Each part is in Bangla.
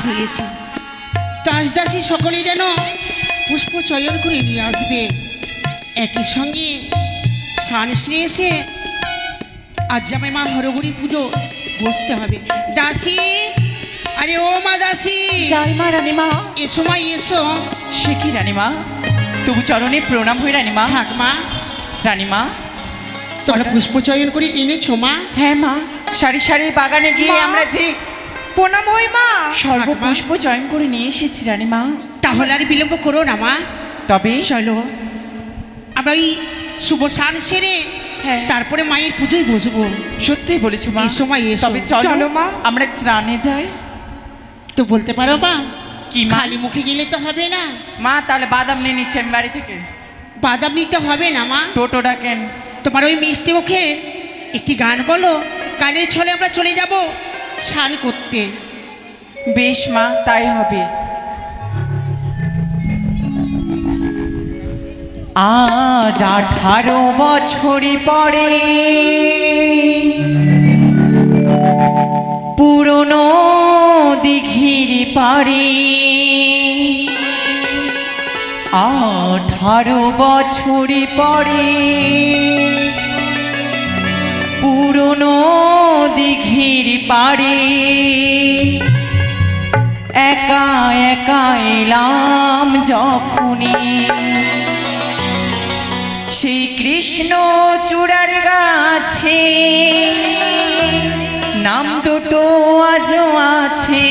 হয়েছে। দাসদাসী সকলে যেন পুষ্প চয়ন করে নিয়ে আসবে। একই সঙ্গে স্নান সেরে এসে আজ জামাই মা হরহরি পুজো বসতে হবে। দাসী, আরে ও মা দাসী, জয় মা রানীমা। এসো মা এসো। সে কি রানীমা, তবু চরণে প্রণাম হই রানীমা। থাক মা, রানীমা তোমরা পুষ্প চয়ন করে এনেছো মা? হ্যাঁ মা, সারি সারি বাগানে গিয়ে মা, আমরা যে প্রণাম হই মা। সর্বপুষ্প চয়ন করে নিয়ে এসেছি রানীমা। তাহলে আর বিলম্ব করো না মা, তবে চলো আমরা ওই শুভ স্নান সেরে হ্যাঁ। তারপরে মায়ের পুজোয় বসবো। সত্যিই বলেছো মা। এসো মা, এসো। তবে চলো চলো মা। আমরা স্নানে যাই। তো বলতে পারো মা, কি মা? খালি মুখে গেলে তো হবে না। মা তাহলে বাদাম নিয়ে নিচ্ছি আমি বাড়ি থেকে। বাদাম নিতে হবে না মা, টোটো ডাকেন। তোমার ওই মিষ্টি মুখে একটি গান বলো, গানের ছলে আমরা চলে যাব স্নান করতে। বেশ মা, তাই হবে। আজ 18 বছরই পরে পুরনো দিঘির পাড়ে, 18 বছরই পরে পুরনো দিঘির পাড়ে একা একা এলাম যখনই, সেই কৃষ্ণ চূড়ার গাছে নাম দুটো আজও আছে,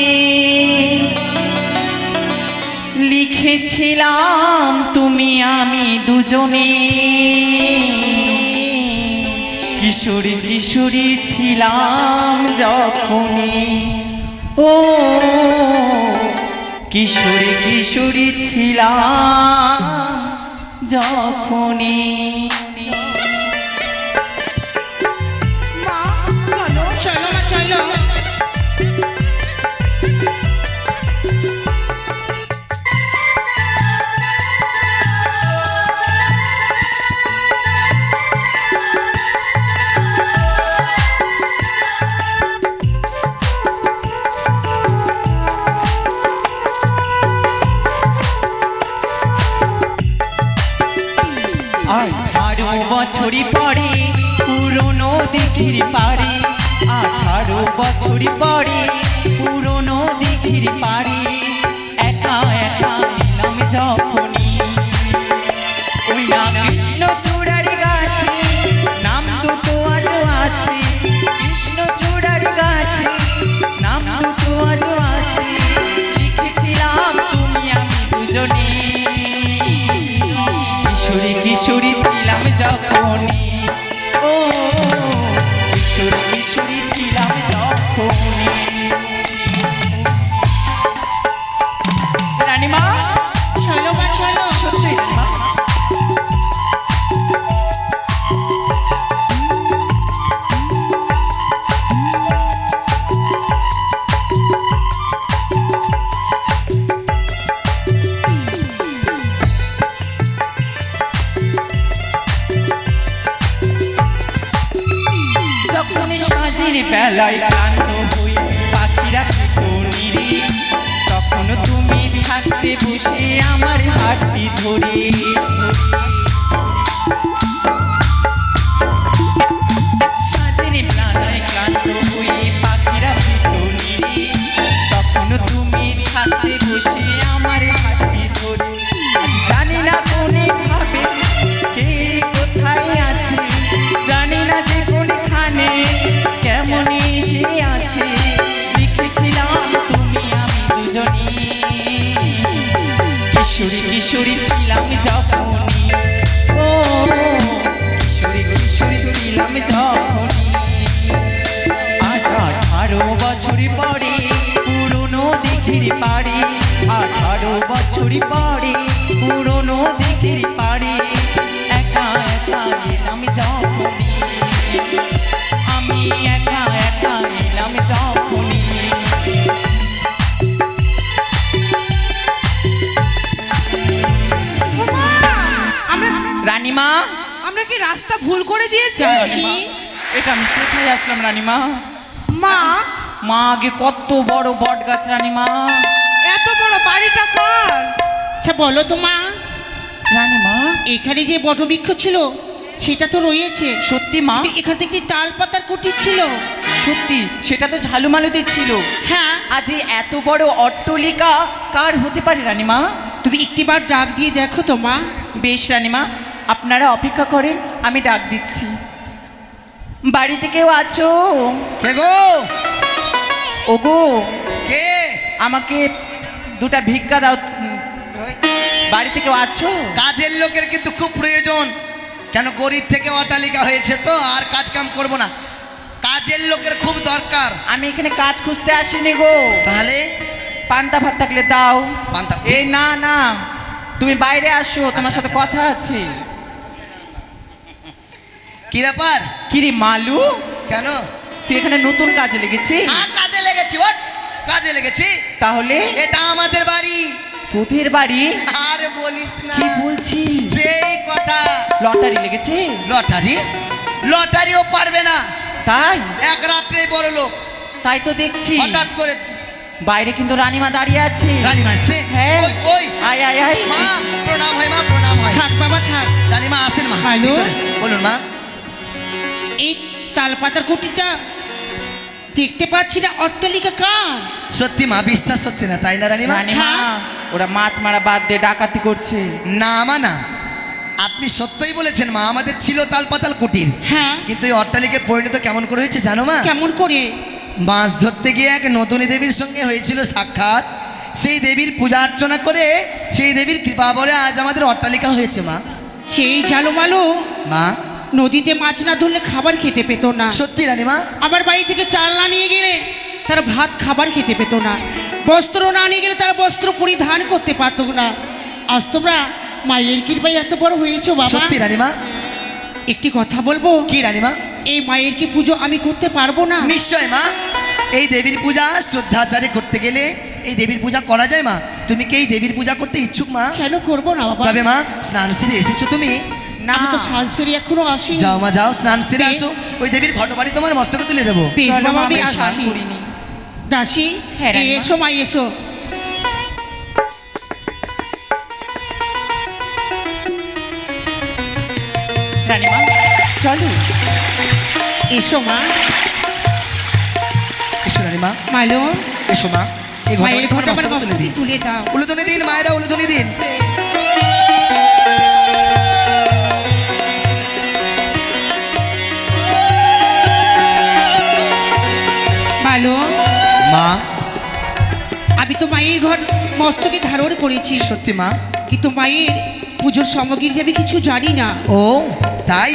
লিখেছিলাম তুমি আমি দুজনে, কিশোরী কিশোরী ছিলাম যখনই, ও কিশোরী কিশোরী ছিলাম যখনই। চলো মা চলো। বছরই পরে পুরনো দিঘির পাড়ে, 18 বছরই পরে পুরনো দিঘির পাড়ে একা একা এলাম যখনই, ওই না কৃষ্ণ চূড়ার গাছে নাম দুটো আজও আছে, কৃষ্ণ চূড়ার গাছে নাম দুটো আজও আছে, লিখেছিলাম তুমি আমি দুজনে, কিশোরী কিশোরী ছিলাম যখনই, ও কিশোরী কিশোরী ছিলাম যখনই। রানীমা চলো মা চলো। সত্যি রানীমা। বেলায় ক্লান্ত হই পাখিরা পেতো নিরে, তখন তুমি থাকতে বসে আমার হাতটি ধরে, সাজের বেলায় ক্লান্ত হই পাখিরা পেতো নিরে, তখন তুমি থাকতে বসে আমার হাতটি ধরে, জানি না কোনে ভাবে কে কোথায় আছে, জানি না যে কোনখানে কেমন এসে আছে, লিখেছিলাম তুমি আমি দুজনে, কিশোরী কিশোরী ছিলাম যখনই, ও কিশোরী কিশোরী ছিলাম যখনই, আজ 18 বছরই পরে পুরনো দিঘির পাড়ে, 18 বছরই পরে পুরনো দিঘির পাড়ে একা একা এলাম যখনই, আমি একা একা এলাম যখনই। রানীমা আমরা কি রাস্তা ভুল করে দিয়েছি? এটা আমি কোথায় আসলাম রানীমা? মা মা আগে কত বড় বট গাছ রানীমা। এত বড় বাড়িটা কার? আচ্ছা বলো তো মা, রানীমা এখানে যে বটবৃক্ষ ছিল সেটা তো রয়েছে, সত্যি মা? কিন্তু এখান থেকে একটি তাল পাতার কুটির ছিল। সত্যি সেটা তো ঝালুমালুতে ছিল। হ্যাঁ, আজ এই এত বড় অট্টলিকা কার হতে পারে রানীমা? তুমি একটিবার ডাক দিয়ে দেখো তো মা। বেশ রানীমা, আপনারা অপেক্ষা করেন, আমি ডাক দিচ্ছি। বাড়িতে কেউ আছো? কে গো? ওগো কে? আমাকে দুটা ভিক্ষা দাও। বাড়িতে কেউ আছো? কাজের লোকের কিন্তু খুব প্রয়োজন। কেন, গরিব থেকে অট্টালিকা হয়েছে তো আর কাজ কাম করবো না, কাজের লোকের খুব দরকার। আমি এখানে কাজ খুঁজতে আসিনি গো। তাহলে পান্তা ভাত থাকলে দাও। পান্তা? এই না না, তুমি বাইরে আসো, তোমার সাথে কথা আছে। কি ব্যাপার? কিরে মালু, কেন? তুই এখানে নতুন কাজে লেগেছিস? হ্যাঁ, কাজে লেগেছি। কাজে লেগেছি। তাহলে এটা আমাদের বাড়ি। তোদের বাড়ি? আরে বলিস না, কি বলছিস? সেই কথা। লটারি লেগেছে? লটারি? লটারিও পারবে না, তাই? এক রাত্রেই বড় লোক। তাই তো দেখছি। হঠাৎ করে বাইরে কিন্তু রানীমা দাঁড়িয়ে আছে। রানীমা আসছে? হ্যাঁ। ওই, ওই। আয় আয় আয়। মা প্রণাম হয়, মা প্রণাম হয়। থাক বাবা থাক। রানীমা আসেন মা। হ্যালো? ভিতরে। বলুন মা। এই তাল পাতার কুটিরটা দেখতে পাচ্ছি না, অট্টালিকা কার? সত্যি মা, বিশ্বাস হচ্ছে না তাই না রানীমা? রানীমা হ্যাঁ। ওরা মাছ মারা বাদ দিয়ে ডাকাতি করছে। না মা না, আপনি সত্যই বলেছেন মা, আমাদের ছিল তালপাতাল কুটির, হ্যাঁ, কিন্তু এই অট্টালিকায় পরিণত কেমন করে হয়েছে জানো মা? কেমন করে? মাছ ধরতে গিয়ে এক নতুনী দেবীর সঙ্গে হয়েছিল সাক্ষাৎ, সেই দেবীর পূজা অর্চনা করে সেই দেবীর কৃপা বলে আজ আমাদের অট্টালিকা হয়েছে মা। সেই ঝালুমালু মা নদীতে মাছ না ধরলে খাবার খেতে পেত না। সত্যি রানীমা? আমার বাড়ি থেকে চাল না নিয়ে গেলে তারা ভাত খাবার খেতে পেত না, বস্ত্র না নিয়ে গেলে তারা বস্ত্র পরিধান করতে পারত না। আজ তোমরা মায়ের কৃপায় এত বড় হয়েছো বাবা। সত্যি রানীমা? একটি কথা বলবো, কি রানীমা? এই মায়ের কি পুজো আমি করতে পারবো না? নিশ্চয় মা, এই দেবীর পূজা শ্রদ্ধাচারে করতে গেলে এই দেবীর পূজা করা যায় মা। তুমি কি এই দেবীর পূজা করতে ইচ্ছুক মা? কেন করবো না বাবা? তবে মা, স্নান সেরে এসেছো তুমি? না আমি তো সানসেরি এখনো আসিনি। যাও মা যাও, স্নান সেরে বেশ। আসো, ওই দেবীর ঘটবাড়ি তোমার মস্তকে তুলে দেবো। বেশ চলো বাবা, মা, আমি আমি স্নান আসছি। করিনি। দাসী, হ্যাঁ, রানীমা। এসো মা এসো। রানীমা চলো। এসো মা। এসো রানীমা, মালো, এসো মা, এই মায়ের ঘটবাড়ি তোমার ঘরটা আমার মস্তকে তুলে মস্তকে দিন। তুলে দাও। উলুধনি দিন মায়েরা, উলুধনি দিন। মালো, মা আমি তো মায়ের ঘর মস্তকে ধারণ করেছি, সত্যি মা? কিন্তু মায়ের পুজোর সামগ্রী আমি কিছু জানি না। ও তাই?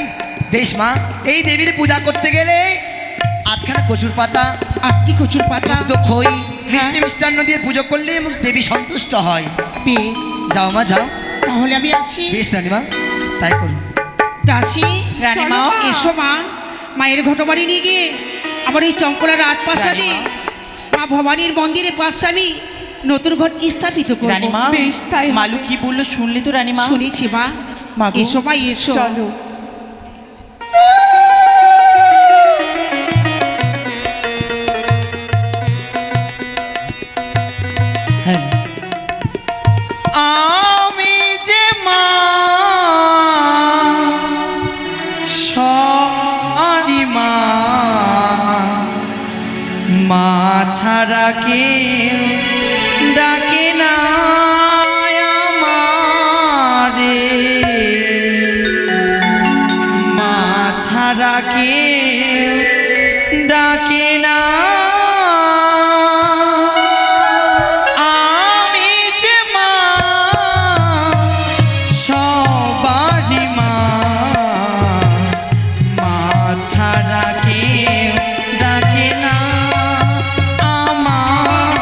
বেশ মা, এই দেবীর পূজা করতে গেলে আটখানা কচুর পাতা, আটটি কচুর পাতা, দুগ্ধ খই, হ্যাঁ। মিষ্টি মিষ্টান্ন দিয়ে পুজো করলে দেবী সন্তুষ্ট হয়। বেশ, যাও মা যাও। তাহলে আমি আসি। বেশ রানীমা, তাই করুন। দাসী, রানীমা। এসো মা, মায়ের ঘটবাড়ি নিয়ে গিয়ে আমার এই চম্পলা রাজপ্রাসাদে মা ভবানীর মন্দিরের পাশে আমি নতুন ঘর স্থাপিত করব। রানীমা বেশ, তাই হবে। মালু কি বললো শুনলি তো রানীমা? শুনেছি মা। মা গো, এসো মা এসো। চলো। হ্যাঁ। আমি যে মা সরি মা, মা ছাড়া কে ডাকে না আমারে, মা ছাড়া কে ডাকে না। আমি যে মা সবারই মা, মা ছাড়া কে ডাকে না আমার।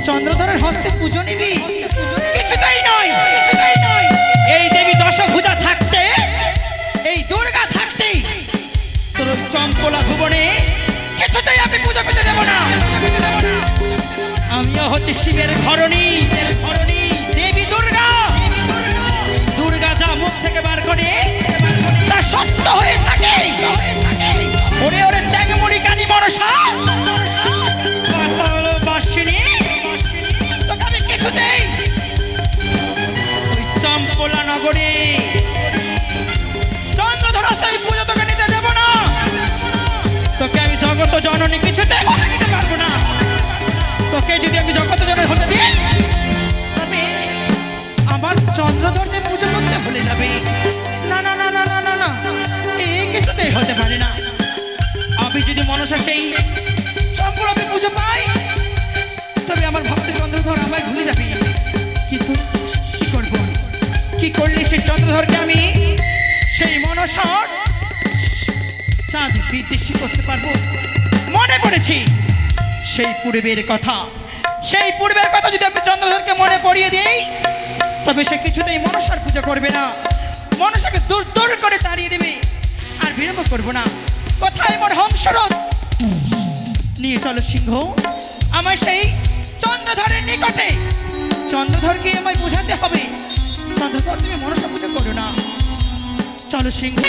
চন্দ্রধরের হস্তে পুজো নিবি? কিছুতেই নয়, কিছুতেই নয়। এই দেবী দশভুজা থাকতে, এই দুর্গা থাকতে, তোর চম্পলা ভুবনে কিছুতেই আমি পুজো পেতে দেব না। আমিও হচ্ছে শিবের ঘরণী, দেবী দুর্গা। দুর্গা যা মুখ থেকে বার করে তা সত্য হয়ে থাকে। ওরে ওরে চ্যাংমুড়ি কানি মনসা, বাসিনী, তোকে আমি কিছুতেই ওই চম্পলা নগরে চন্দ্রধর আমি পুজো তোকে নিতে দেব না। তোকে আমি জগত জননী কিছুতেই হতে দিতে পারবো না। তোকে যদি আমি জগত জননী হতে দিই, তবে আমার চন্দ্রধর যে পুজো করতে ভুলে যাবে। না না না না না না না, এই কিছুতেই হতে পারে না। আমি যদি মনসা সেই চম্পলাতে পুজো পাই, তবে আমার ভক্ত চন্দ্রধর আমায় ভুলে যাবে। কিন্তু কি করবো, কি করলে সেই চন্দ্রধরকে আমি সেই মনসার চাঁদ বিদ্বেষী করতে পারবো? মনে পড়েছি সেই পূর্বের কথা। সেই পূর্বের কথা যদি আমি চন্দ্রধরকে মনে পড়িয়ে দিই, তবে সে কিছুতেই মনসার পুজো করবে না। মনসাকে দূর দূর করে তাড়িয়ে দেবে, আর বিলম্ব করবো না। কোথায় মোর হংসরথ? নিয়ে চলো সিংহ, আমায় সেই চন্দ্রধরের নিকটে। চন্দ্রধরকে আমায় বোঝাতে হবে, চন্দ্রধর তুমি মনসা পুজো করো না। চলো সিংহ।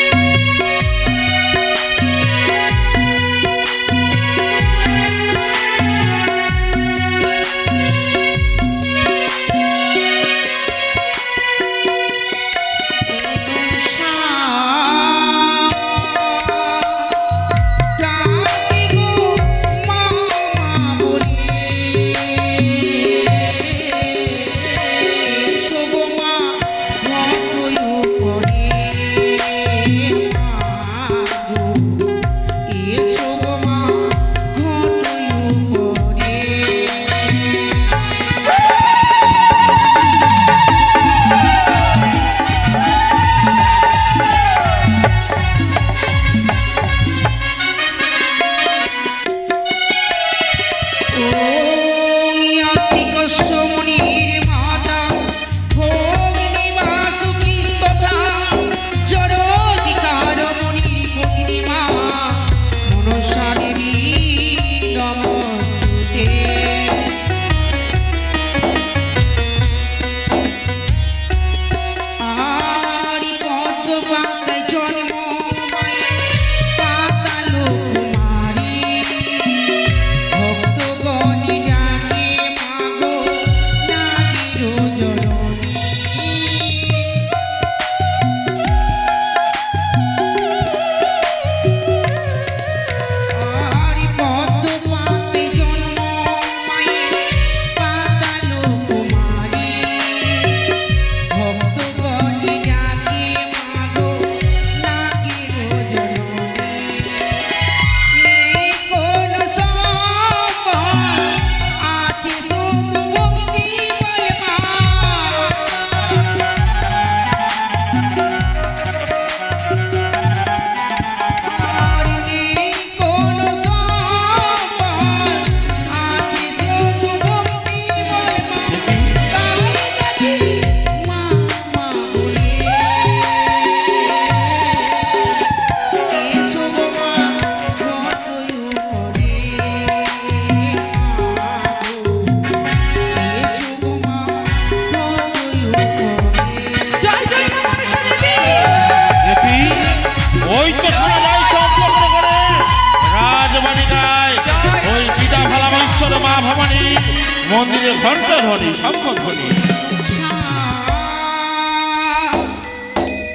মন্দিরে ঘন্টা ধ্বনি, শঙ্খ ধ্বনি।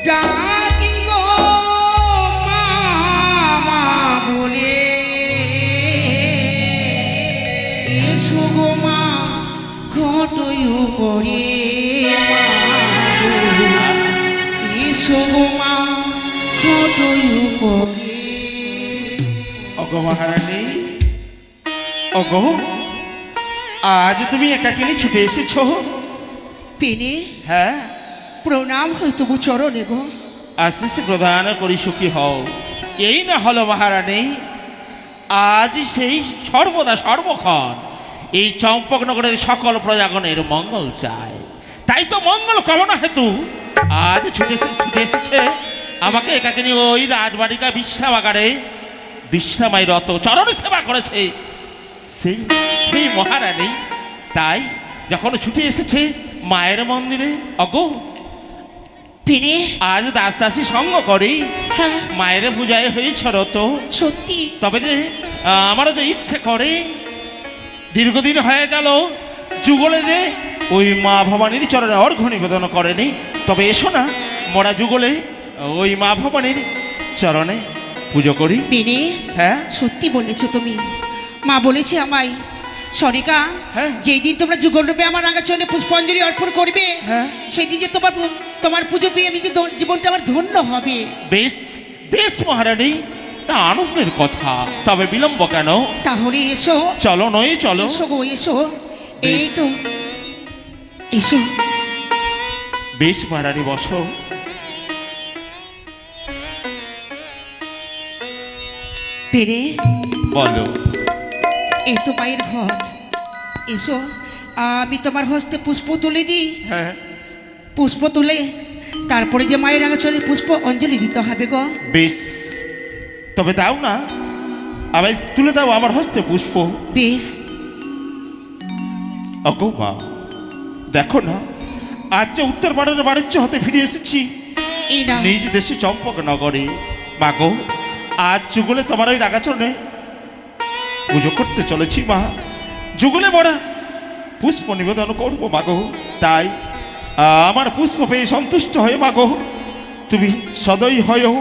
ডাকি গো মামা বলে, এসো গো মা ঘটই উপরে, এসো গো মা ঘটই উপরে। অগো মহারানী, অগো আজ তুমি একাকিনী ছুটে এসেছো? পেনে হ্যাঁ, প্রণাম হয় তবু চরণে গো। আশিস প্রদান করি সুখী হও। এই না হলো মহারানী, আজ সেই সর্বদা সর্বক্ষণ এই চম্পকনগরের সকল প্রজাগণের মঙ্গল চায়। তাই তো মঙ্গল কামনা হেতু আজ ছুটে এসেছে আমাকে একাকিনী ওই রাজবাড়িকা বিশ্রামাগারে বিশ্রামাই রত চরণ সেবা করেছে সেই সেই মহারানী। তাই যখন ছুটে এসেছে মায়ের মন্দিরে অগো পেনে আজ দাস দাসী সঙ্গ করি হ্যাঁ মায়ের পূজায় হয়েছ রত। সত্যি তবে যে আমারও যে ইচ্ছে করে দীর্ঘদিন হয়ে গেল যুগলে যে ওই মা ভবানীর চরণে অর্ঘ্য নিবেদন করেনি। তবে এসো না মোরা যুগলে ওই মা ভবানীর চরণে পুজো করি। পেনে হ্যাঁ সত্যি বলেছো তুমি। মা বলেছে আমায় সরিকা হ্যাঁ। যেই দিন তোমরা যুগলরূপে আমার রাঙাচরণে পুষ্পাঞ্জলি অর্পণ করবে হ্যাঁ। সেই দিন যে তোমার পুজো পেয়ে আমি যে জীবনটা আমার ধন্য হবে। বেশ বেশ মহারানী, তা আনন্দের কথা। তবে বিলম্ব কেন? তাহলে এসো চলো নয় চলো। এসো গো এসো। এই বেশ। তো এসো। বেশ মহারানী বসো। পেরে বলো। এই তো মায়ের ঘট। এসো আমি তোমার হস্তে পুষ্প তুলে দিই। হ্যাঁ পুষ্প তুলে তারপরে যে মায়ের রাঙাচরণে পুষ্প অঞ্জলি দিতে হবে গো। বেশ, তবে দাও না, আবার তুলে দাও আমার হস্তে পুষ্প। বেশ। অগো মা, দেখো না আজ যে উত্তর পাড়ার বাণিজ্য হতে ফিরে এসেছি এই না নিজ দেশে চম্পক নগরে। মাগো আজ যুগলে তোমার ওই রাগাচরণে পুজো করতে চলেছি মা। যুগলে বড়া পুষ্প নিবেদন করবো মাগো। তাই আমার পুষ্প পেয়ে সন্তুষ্ট হয়ে মাগো তুমি সদয় হয়েও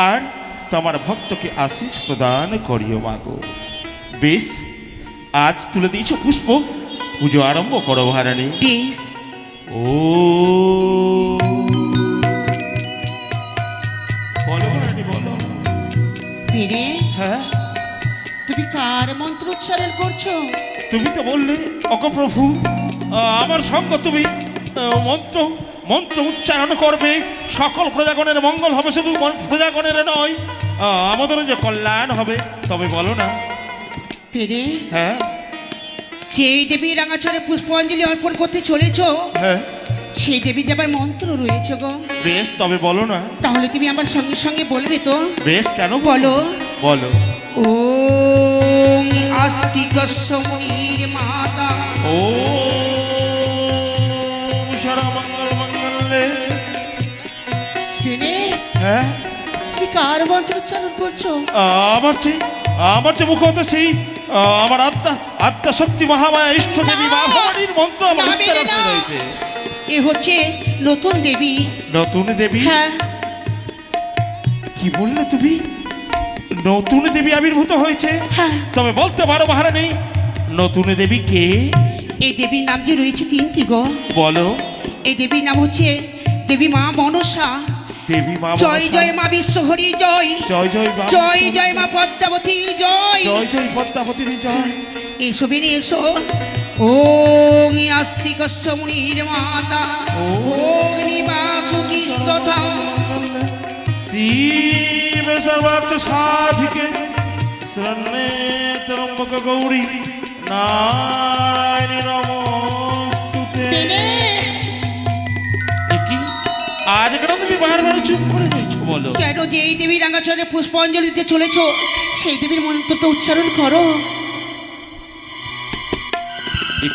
আর তোমার ভক্তকে আশীষ প্রদান করিও মাগো। বেশ, আজ তুলে দিয়েছ পুষ্প, পুজো আরম্ভ করো মহারানী। বেশ। ও বলো মহারানী বলো। পেরে হ্যাঁ তুমি কার মন্ত্র উচ্চারণ করছো? তুমি তো বললে অগপ্রভু আমার সঙ্গ তুমি মন্ত্র মন্ত্র উচ্চারণ করবে, সকল প্রজাগণের মঙ্গল হবে, শুধু প্রজাগণের নয় আমাদের যে কল্যাণ হবে। তবে বলো না। পেরে হ্যাঁ যেই দেবী রাঙাচরণে পুষ্পাঞ্জলি অর্পণ করতে চলেছো হ্যাঁ সেই দেবী যাবার মন্ত্র রয়েছে গো। বেশ, তবে বলো না। তাহলে তুমি আমার সঙ্গে সঙ্গে বলবে তো? বেশ, কেন বলো। বলো। ওম আস্তিকস্য মুনির মাতা। ও সারা মঙ্গল মঙ্গলে। পেরে হ্যাঁ তুমি কার মন্ত্র উচ্চারণ করছো? আমার যে মুখ হতে সেই আমার আত্মা শক্তি মহামায়া ইষ্ট দেবী মা ভবানীর মন্ত্র আমার না, উচ্চারণ না। হয়ে রয়েছে। এ হচ্ছে নতুন দেবী। নতুন দেবী? হ্যাঁ কি বললে তুমি? নতুন দেবী আবির্ভূত হয়েছে? হ্যাঁ। তবে বলতে পারো মহারানী নতুন দেবী কে? এই দেবীর নাম যে রয়েছে তিনটি গো। বলো। এই দেবীর নাম হচ্ছে দেবী মা মনসা। দেবী মা জয় মনসা। জয় মা বিশ্বহরি জয়। জয় জয় মা জয় মনসা। জয় মা পদ্মাবতীর জয়। জয় জয় পদ্মাবতীর জয়। এসো বেরে এসো। ও আস্তিকস্য মুনির মাতা। অগ্নিবাসুকি তথা শিব সর্বার্থ সাধিকে শরণ্যে ত্রম্বক গৌরী নারায়ণী নমস্তুতে। পেনে কি আজ কেন তুমি বারবার চুপ করে রয়েছো বলো? কেন যে এই দেবী রাঙাচরণে পুষ্পাঞ্জলি দিতে চলেছো সেই দেবীর মন্ত্র তো উচ্চারণ করো।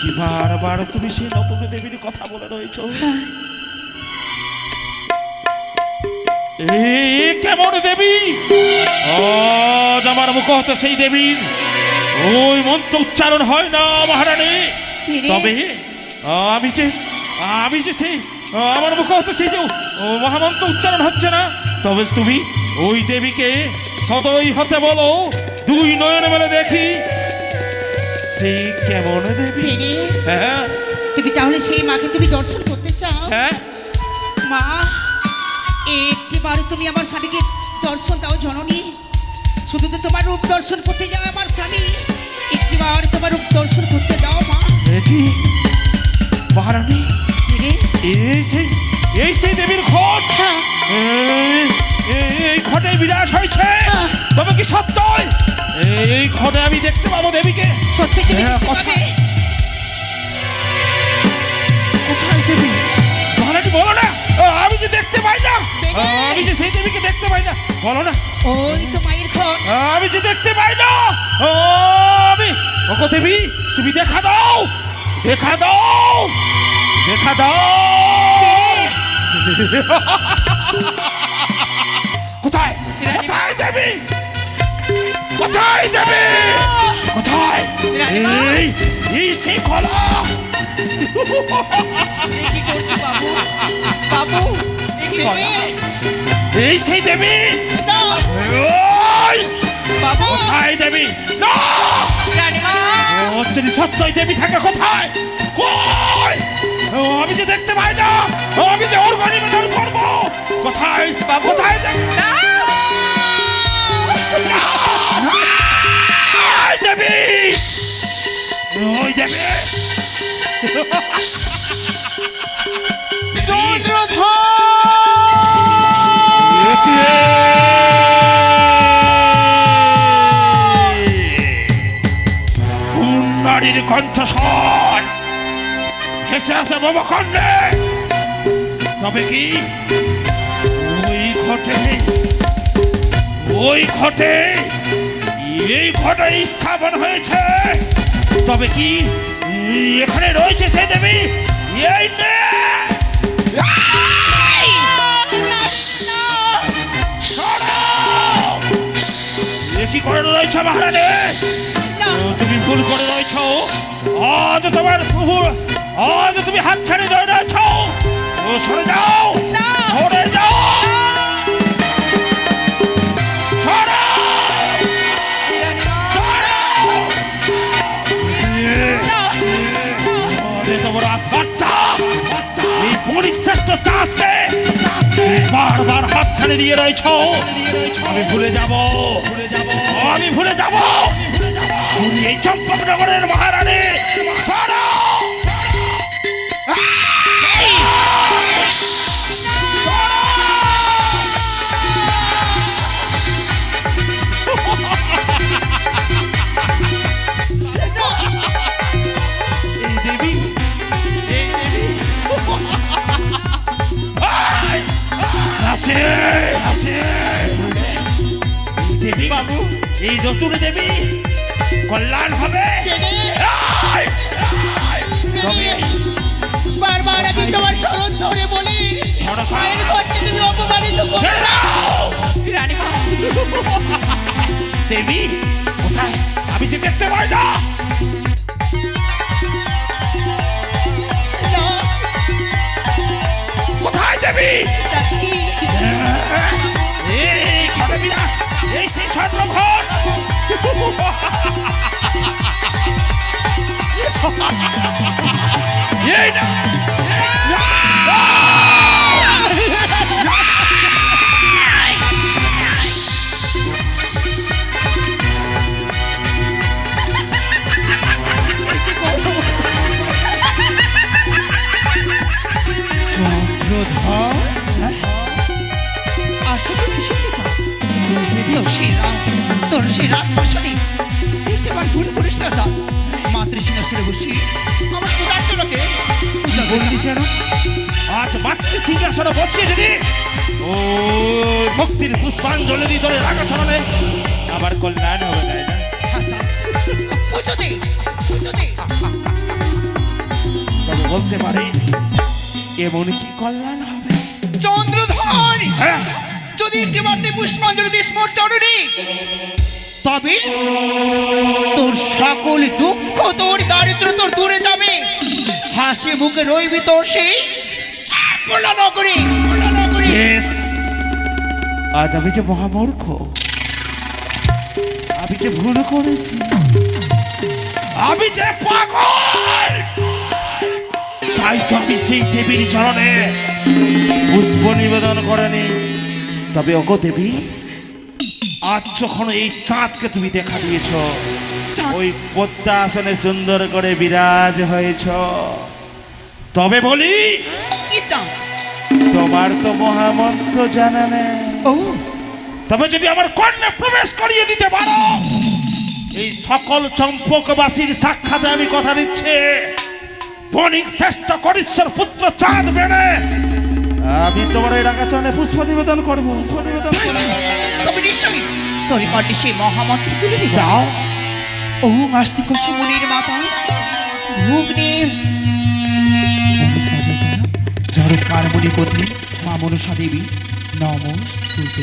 কি বারবার তুমি সেই নতুন দেবীর কথা বলে রয়েছো? এ কেমন দেবী? আজ আমার মুখ হতে সেই দেবীর ওই মন্ত্র উচ্চারণ হয় না মহারানী। পেরে তবে আমি যে সেই আমার মুখ হতে সেই যে মহামন্ত্র উচ্চারণ হচ্ছে না, তবে তুমি ওই দেবীকে সদয় হতে বলো, দুই নয়ন মেলে দেখি সেই কেমন দেবী। পেরে হ্যাঁ তুমি তাহলে সেই মাকে তুমি দর্শন করতে চাও? হ্যাঁ মা একটিবার তুমি আমার স্বামীকে দর্শন দাও জননী। শুধু তো তোমার রূপ দর্শন করতে যাও আমার স্বামী, একটিবার তোমার রূপ দর্শন করতে দাও মা। এটি মহারানী পেরে এই সেই দেবীর ঘট। হ্যাঁ এই ঘটে বিরাজ হয়েছে, তবে কি সত্যই এই ঘটে আমি দেখতে পাবো দেবীকে? সত্যি তুমি হ্যাঁ, দেখতে কথা পাবে? আমি যে সেই দেবীকে দেখতে পাই না, বলো না। ওই তো মায়ের ঘর। আমি যে দেখতে পাই না। ও আমি, ওগো দেবী, তুমি দেখা দাও, দেখা দাও, দেখা দাও। কোথায়, কোথায় দেবী, কোথায় দেবী, কোথায়? এই এই সেই কলা। কি করছি বাবু? বাবু এ কি দেবী, এই সেই দেবী। না, ওই বাবু কোথায় দেবী? না, রানীমা ও যদি সত্যই দেবী থাকে কোথায়? কই? ও আমি যে দেখতে পাই না, ও আমি যে ওর গণি মেশাল করবো। কোথায় বাবু, কোথায় দেবী? কোথায় দেবী? ওই দেবী। নারীর কণ্ঠস্বর ভেসে আসে বাবাখণ্ডে। তবে কি ওই ঘটে, ওই ঘটে, এই ঘটে স্থাপন হয়েছে? তবে কি এখানে রয়েছে সে দেবী? এই নে! সরো! এ কি করে রয়েছে মহারানী? তুমি ভুল করে রয়েছ। আজ তোমার প্রভু, আজ তুমি হাত ছাড়ে ধরে রয়েছ। ও সরে যাও, সরে যাও, সরো! তোমার আস্থাটা এই পরিশ্রেষ্ঠ চাষে বারবার হাত ছাড়ে দিয়ে রয়েছ। আমি ভুলে যাব, আমি ভুলে যাব। তুমি এই চম্পকনগরের মহারানী। সরো! এই দেবী, এই দেবী আসে, আসে। দেবী বাবু, এই নতুন দেবী কল্যাণ হবে। আয়! তবে বারবার আমি তোমার চরণ ধরে বলি, সরো, সরো। মায়ের ঘরকে তুমি অপমানিত করো ছেড়ে না। দাও। রানীমা দেবী কোথায়? আমি যে দেখতে পাই না। না, কোথায় দেবী? দাসী, এই কি দেবী না? এই সেই স্বর্ণঘর। এই না। আসলে কি শুনতে চাও? তোর সেই রাত, তোর সেই রাত বসনি একটিবার ভুল করিস না। যা মাতৃসিংহাসনে বসি আমার পূজার্চনাকে পূজা বলছিস যেন আজ মাতৃ সিংহাসনে বসছে যদি ও ভক্তির পুষ্পাঞ্জলি দিয়ে ধরে রাখা ছড়ালে আমার কল্যাণ হবে, তাই না? পুজো দে, পুজো দে। তবে বলতে পারিস এমন কি কল্যাণ হবে? চন্দ্রধর, হ্যাঁ, যদি একটিবার তুই পুষ্পাঞ্জলি দিস মোর চরণে, তবে তোর সকল দুঃখ, তোর দারিদ্র তোর দূরে যাবে। হাসি মুখে রইবি তোর সেই চাপলা নগরী, নগরী। Yes! আজ আমি যে মহামূর্খ, আমি যে ভুল করেছি, আমি যে পাগল, তাই তো আমি সেই দেবীর চরণে পুষ্প নিবেদন করেনি। তবে ওগো দেবী, আজ যখন এই চাঁদকে তুমি দেখা দিয়েছ, ওই পদ্মাসনে সুন্দর করে বিরাজ হয়েছ, তবে বলি কি চাও? তোমার তো মহামন্ত্র জানা নেই। ও, তবে যদি আমার কর্ণে প্রবেশ করিয়ে দিতে পারো, এই সকল চম্পকবাসীর সাক্ষাতে আমি কথা দিচ্ছি, বণিক শ্রেষ্ঠ করিশ্বর পুত্র চাঁদ বেড়ে আমি তোমার এই রাঙা চরণে পুষ্প নিবেদন করবো, পুষ্প নিবেদন করবো। তবে নিশ্চয়ই তোর কণ্ঠে সেই মহামন্ত্র তুলে দিব। দাও। ওম আস্তিক সুমনির মাতা ভুগ্নি ঝড়কার মণি পত্নী মা মনসা দেবী নমস্তুতে।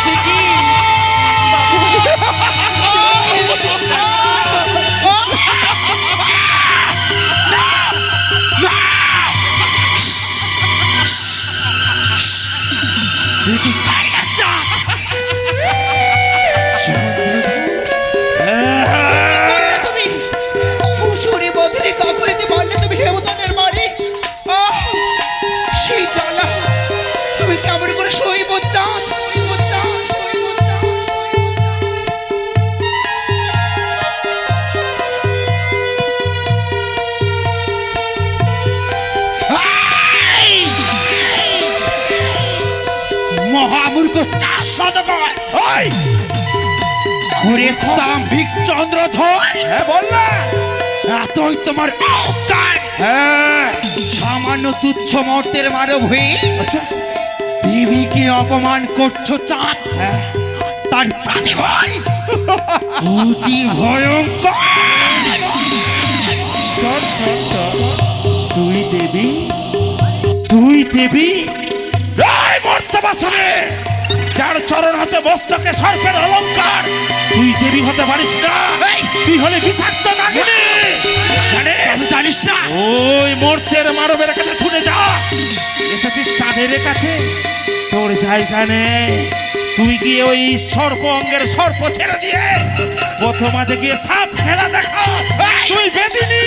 সে কি তুমি কুসুরি বদলি কখনিতে বললে তুমি হেমতনের মারি সেই জ্বালা তুমি কেমন করে সইব চাঁদ সইব চাঁদ সইব চাঁদ। মহামূর্খ চাষ সদগর ওই! ঘুরে তাম্ভিক চন্দ্রধর হ্যাঁ বল না। এতই তোমার অহংকার হ্যাঁ। সামান্য তুচ্ছ মর্তের মানব হয়ে আচ্ছা। দেবীকে অপমান করছো চাঁদ হ্যাঁ। তার প্রাতিফল অতি ভয়ঙ্কর। শোন শোন শোন, তুই দেবী, তুই দেবী এই মর্তবাসনে যার চরণ হাতে মস্তকে সর্পের অলংকার, তুই দেবী হতে পারিস না। তুই হলে বিষাক্ত নাগিনী। জানিস? জানিস না ওই মর্তের মানবের কাছে ছুটে যা। এসেছিস চাঁদের কাছে, তোর জায়গা নেই। তুই গিয়ে ওই সর্প অঙ্গের সর্প ছেড়ে দিয়ে প্রথমাতে গিয়ে সাপ খেলা দেখা। তুই বেদিনী।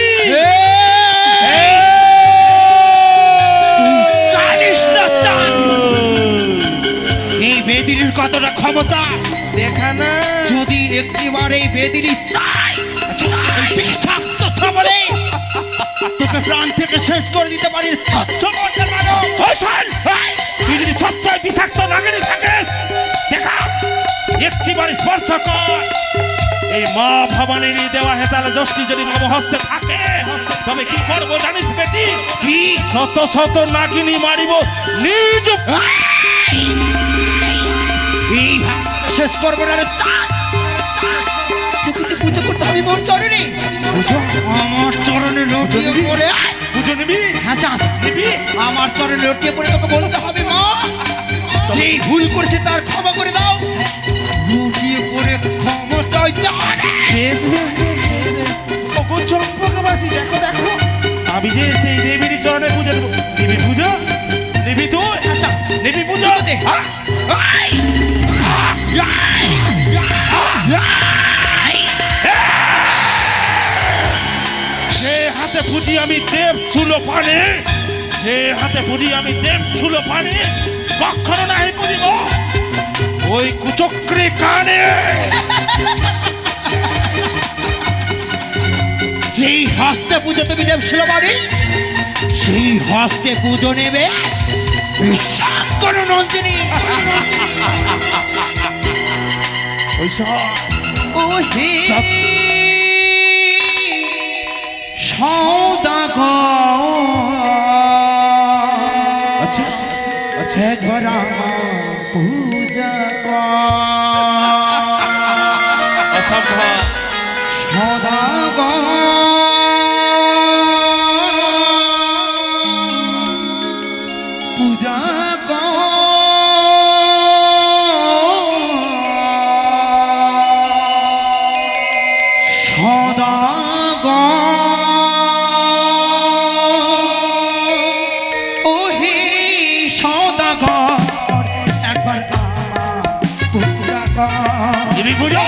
জানিস না চাঁদ এই বেদিনীর কতটা ক্ষমতা দেখা না। যদি একটিবার এই বেদিনী চাই বিষাক্ত বলে তোকে প্রাণ থেকে শেষ করে দিতে পারি। তুই যদি সত্যই বিষাক্ত নাগিনী থাকিস, দেখা একটিবার স্পর্শ কর। এই মা ভবানীর দেওয়া হেতালে দোষটি যদি মম হস্তে থাকে, তবে কি করবো জানিস বেটি? কি শত শত নাগিনী মারিব নিজ। শেষ করবো না রে চাঁদ। প্রকৃতি পুজো করতে হবে মোর চরণে। আমার চরণে লটিয়ে পড়ে পুজো নিবি? হ্যাঁ চাঁদ নিবি? আমার চরণে লটিয়ে পড়ে তোকে বলতে হবে মা যেই ভুল করছে তার ক্ষমা করে দাও। লটিয়ে পড়ে ক্ষমা চাইতে হবে। বেশ বেশ বেশ বেশ। ওগো চম্পকবাসী, দেখো দেখো, আমি যে সেই দেবীর চরণে পুজো দেবো। নিবি পুজো? নিবি তুই? আচ্ছা নিবি পুজো? দে। হ্যাঁ? সে হাতে পুজি আমি দেব ছুলো পানে, সে হাতে পুজি আমি দেব ছুলো পানে, কখনো নাই পুজিব ওই কুচক্রি কানে। যেই হস্তে পুজো তুমি দেব শিলবাড়ি, সেই হস্তে পুজো নেবে বিশ্বাস করো নন্দিনী। ওইসব ও হে সৌদাগর আচ্ছা আচ্ছা একবার আমার পূজা কর অসম্ভব। সদাগর পূজা ও হে সদাগর একবার আমার পূজা কর। নিবি পুজো?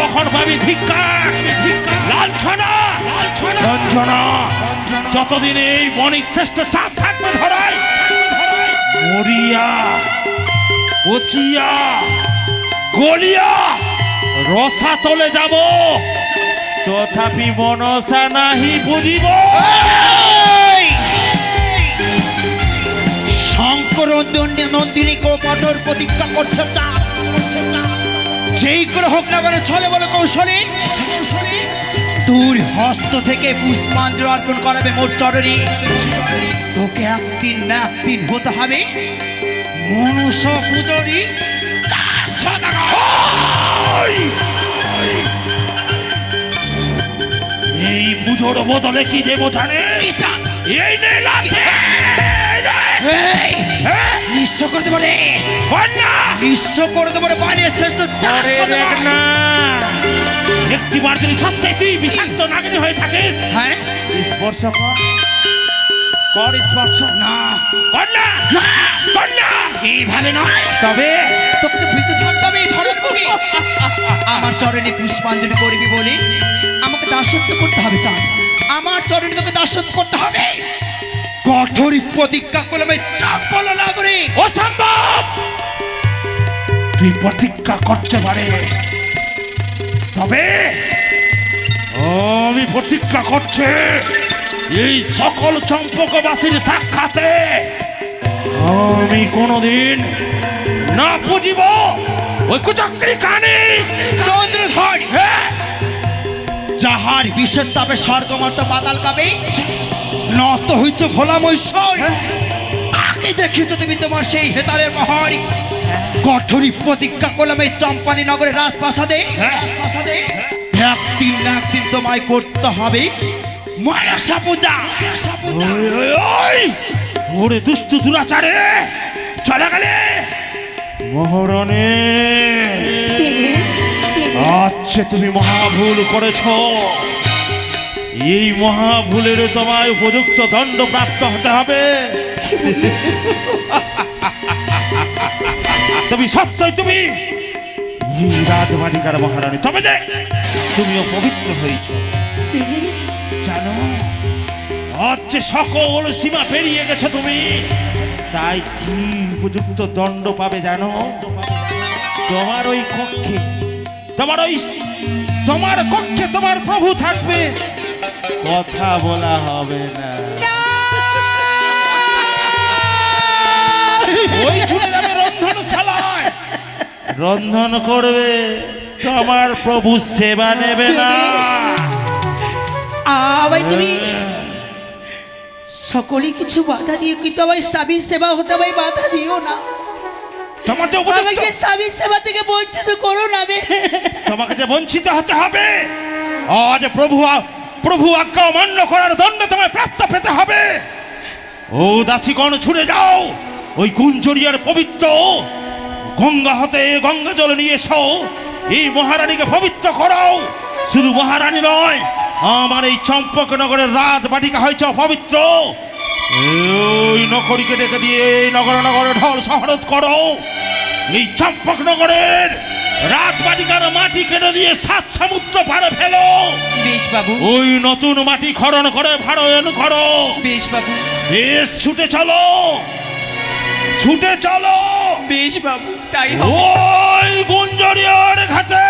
তখন পাবি ধিক্কার, লাঞ্ছনা, লাঞ্ছনা। যতদিন এই বণিক শ্রেষ্ঠ চাপ থাকবে ধরায়, মরিয়া, পচিয়া, গলিয়া রসা তলে যাব, তথাপি মনসা নাহি বুঝিব। শঙ্কর নন্দিনী কঠোর প্রতিজ্ঞা করছে চাপ, যেই করে হোক না কেন ছলে বলে কৌশলী তোর হস্ত থেকে পুষ্পাঞ্জলি অর্পণ করাবে মোর চরণী। তোকে একদিন না একদিন হতে হবে মনুষ্য পূজনী। এই পুজোর বদলে কি দেব জানে? এই নে লাঠি। নিঃস্ব করতে পারে, নিঃস্ব করতে পারে বানিয়ে শ্রেষ্ঠ না একটি বার যদি সত্যি তুই বিষাক্ত নাগিনী হয়ে থাকিস, হ্যাঁ স্পর্শ কর, কর স্পর্শ। না কর না, কর না, এইভাবে নয়, তবে তোকে তো বেঁচে থাকতে হবে এই ধরনের বুকে। আমার চরণে পুষ্পাঞ্জলি করবি বলে আমাকে দাসত্ব করতে হবে চাঁদ, আমার চরণে তোকে দাসত্ব করতে হবে। কঠোর প্রতিজ্ঞা করলে চাপ বলো না করে অসম্ভব। তুই প্রতিজ্ঞা করতে পারিস, তবে আমি প্রতিজ্ঞা করছি এই সকল চম্পকবাসীর সাক্ষাতে আমি কোনোদিন না পুজিব ওই কুচক্রি কানে চন্দ্রধর, যাহার বিশ্বের তাপে স্বর্গমর্ত পাতাল পাবে, নত হইছে ভোলা মৈশ্বর। তাকে দেখিয়েছ তুমি তোমার সেই হেতালের মহর। কঠোরী প্রতিজ্ঞা করলাম এই চম্পানি নগরের রাজপ্রাসাদে, একদিন না একদিন তোমায় করতে হবে মনসা পূজা। ওরে দুষ্টু দুরাচারে চলে গেলে মহারণে। আচ্ছা তুমি মহাভুল করেছ, এই মহাভুলের তোমায় উপযুক্ত দণ্ড প্রাপ্ত হতে হবে। তুমি সত্যই তুমি এই রাজবাটিকার মহারানী, তবে যে তুমিও পবিত্র হয়েছ জানো। আজ যে সকল সীমা পেরিয়ে গেছো তুমি, তাই কি উপযুক্ত দণ্ড পাবে জানো? তোমার ওই কক্ষে, তোমার কক্ষে তোমার প্রভু থাকবে, কথা বলা হবে না। ওই ছুটে যাবে রন্ধনশালায়, রন্ধন করবে, তোমার প্রভু সেবা নেবে না। ভাই তুমি সকলে কিছু বাধা দিও, কিন্তু আমার স্বামীর সেবা হতে ভাই বাধা দিও না। তোমার যে উপযুক্ত, আমাকে স্বামীর সেবা থেকে বঞ্চিত করো না। তোমাকে যে বঞ্চিত হতে হবে, আজ প্রভু আজ্ঞা অমান্য করার দণ্ড তোমায় প্রাপ্ত পেতে হবে। ও দাসীগণ ছুটে যাও, ওই গুঞ্জরিয়ার পবিত্র গঙ্গা হতে গঙ্গা জল নিয়ে এসো, এই মহারানীকে পবিত্র করাও। শুধু মহারানী নয়, আমার এই চম্পকনগরের রাজবাটিকা হয়েছে অপবিত্র। ওই নগরীকে ডেকে দিয়ে নগরে ঢল শহরত করো। এই চম্পকনগরের রাজবাটিকার মাটি কেটে দিয়ে 7 সমুদ্র পারে ফেলো। বেশ বাবু, ওই নতুন মাটি খনন করে ভাড়ায়ন করো। বেশ বাবু, বেশ ছুটে চলো, ছুটে চলো। বেশ বাবু, তাই হবে। ওই গুঞ্জরিয়ার ঘাটে